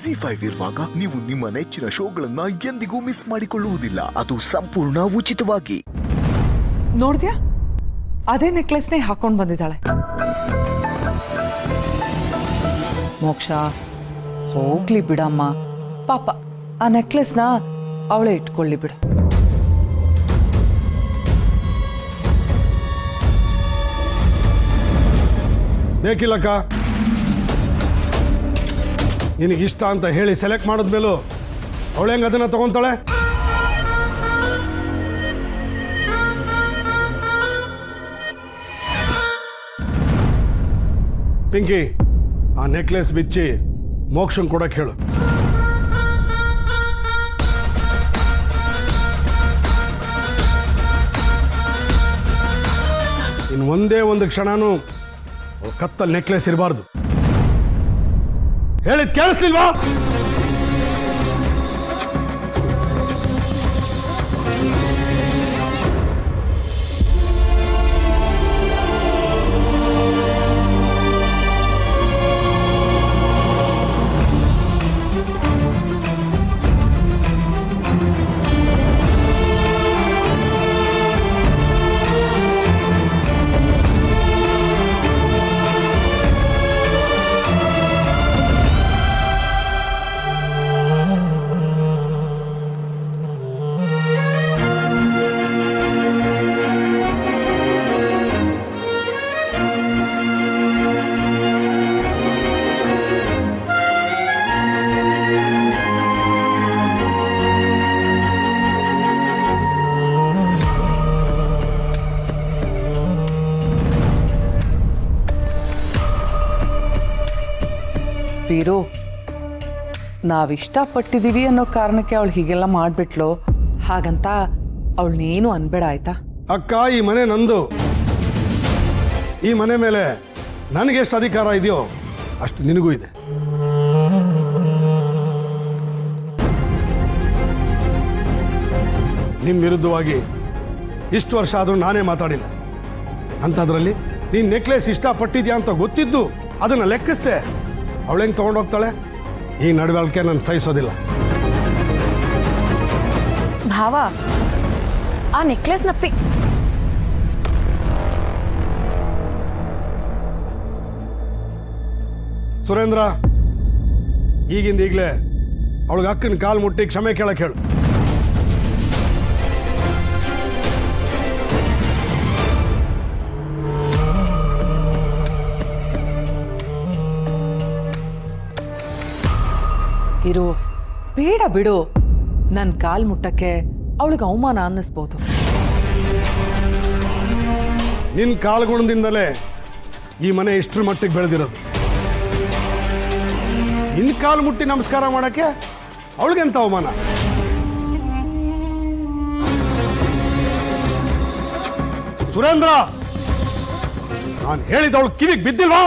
ZEE5 ಇರುವಾಗ ನೀವು ನಿಮ್ಮ ನೆಚ್ಚಿನ ಶೋಗಳನ್ನ ಎಂದಿಗೂ ಮಿಸ್ ಮಾಡಿಕೊಳ್ಳುವುದಿಲ್ಲ. ಅದು ಸಂಪೂರ್ಣ ಉಚಿತವಾಗಿ. ನೋಡ್ದ್ಯಾ, ಅದೇ ನೆಕ್ಲೆಸ್ನೇ ಹಾಕೊಂಡ್ ಬಂದಿದ್ದಾಳೆ. ಮೋಕ್ಷ, ಹೋಗ್ಲಿ ಬಿಡಮ್ಮ, ಪಾಪ ಆ ನೆಕ್ಲೆಸ್ನ ಅವಳೇ ಇಟ್ಕೊಳ್ಳಿ ಬಿಡು. ಬೇಕಿಲ್ಲಕ್ಕ, ನಿನಗಿಷ್ಟ ಅಂತ ಹೇಳಿ ಸೆಲೆಕ್ಟ್ ಮಾಡಿದ್ಮೇಲೂ ಅವಳು ಹೆಂಗೆ ಅದನ್ನ ತಗೊಂತಾಳೆ? ಪಿಂಕಿ, ಆ ನೆಕ್ಲೆಸ್ ಬಿಚ್ಚಿ ಮೋಕ್ಷನ್ ಕೊಡಕ್ಕೆ ಹೇಳು. ಇನ್ನು ಒಂದೇ ಒಂದು ಕ್ಷಣನೂ ಕತ್ತಲ್ ನೆಕ್ಲೆಸ್ ಇರಬಾರ್ದು. ಹೇಳಿದ್ ಕೇಳಿಸ್ಲಿಲ್ವಾ? ವೀರು, ನಾವಿಷ್ಟಪಟ್ಟಿದ್ದೀವಿ ಅನ್ನೋ ಕಾರಣಕ್ಕೆ ಅವಳು ಹೀಗೆಲ್ಲ ಮಾಡ್ಬಿಟ್ಲು. ಹಾಗಂತ ಅವಳನ್ನೇನು ಅನ್ಬೇಡ, ಆಯ್ತಾ? ಅಕ್ಕ, ಈ ಮನೆ ನಂದು. ಈ ಮನೆ ಮೇಲೆ ನನಗೆ ಎಷ್ಟು ಅಧಿಕಾರ ಇದೆಯೋ ಅಷ್ಟು ನಿನಗೂ ಇದೆ. ನಿಮ್ಮ ವಿರುದ್ಧವಾಗಿ ಇಷ್ಟು ವರ್ಷ ಆದರೂ ನಾನೇ ಮಾತಾಡಿಲ್ಲ. ಅಂಥದ್ರಲ್ಲಿ ನೀನು ನೆಕ್ಲೆಸ್ ಇಷ್ಟಪಟ್ಟಿದ್ಯಾ ಅಂತ ಗೊತ್ತಿದ್ದು ಅದನ್ನು ಲೆಕ್ಕಿಸ್ದೆ. ಅವಳೆಂಗೆ ತಗೊಂಡೋಗ್ತಾಳೆ? ಈ ನಡವಳಿಕೆ ನಾನು ಸಹಿಸೋದಿಲ್ಲ. ಭಾವ, ಆ ನೆಕ್ಲೆಸ್ ನಪ್ಪಿ ಸುರೇಂದ್ರ, ಈಗಿಂದ ಈಗಲೇ ಅವಳಿಗೆ ಅಕ್ಕನ ಕಾಲು ಮುಟ್ಟಿ ಕ್ಷಮೆ ಕೇಳಕ್ಕೆ ಹೇಳು. ಇರು, ಬೇಡ ಬಿಡು. ನನ್ನ ಕಾಲ್ ಮುಟ್ಟಕ್ಕೆ ಅವಳಿಗೆ ಅವಮಾನ ಅನ್ನಿಸ್ಬೋದು. ನಿನ್ನ ಕಾಲ್ಗುಣದಿಂದಲೇ ಈ ಮನೆ ಇಷ್ಟರ ಮಟ್ಟಿಗೆ ಬೆಳೆದಿರೋದು. ನಿನ್ನ ಕಾಲು ಮುಟ್ಟಿ ನಮಸ್ಕಾರ ಮಾಡಕ್ಕೆ ಅವಳಿಗೆಂತ ಅವಮಾನ? ಸುರೇಂದ್ರ, ನಾನು ಹೇಳಿದವಳು ಕಿವಿಗೆ ಬಿದ್ದಿಲ್ವಾ?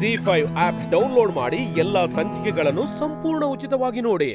ZEE5 ಆಪ್ ಡೌನ್ಲೋಡ್ ಮಾಡಿ ಎಲ್ಲಾ ಸಂಚಿಕೆಗಳನ್ನು ಸಂಪೂರ್ಣ ಉಚಿತವಾಗಿ ನೋಡಿ.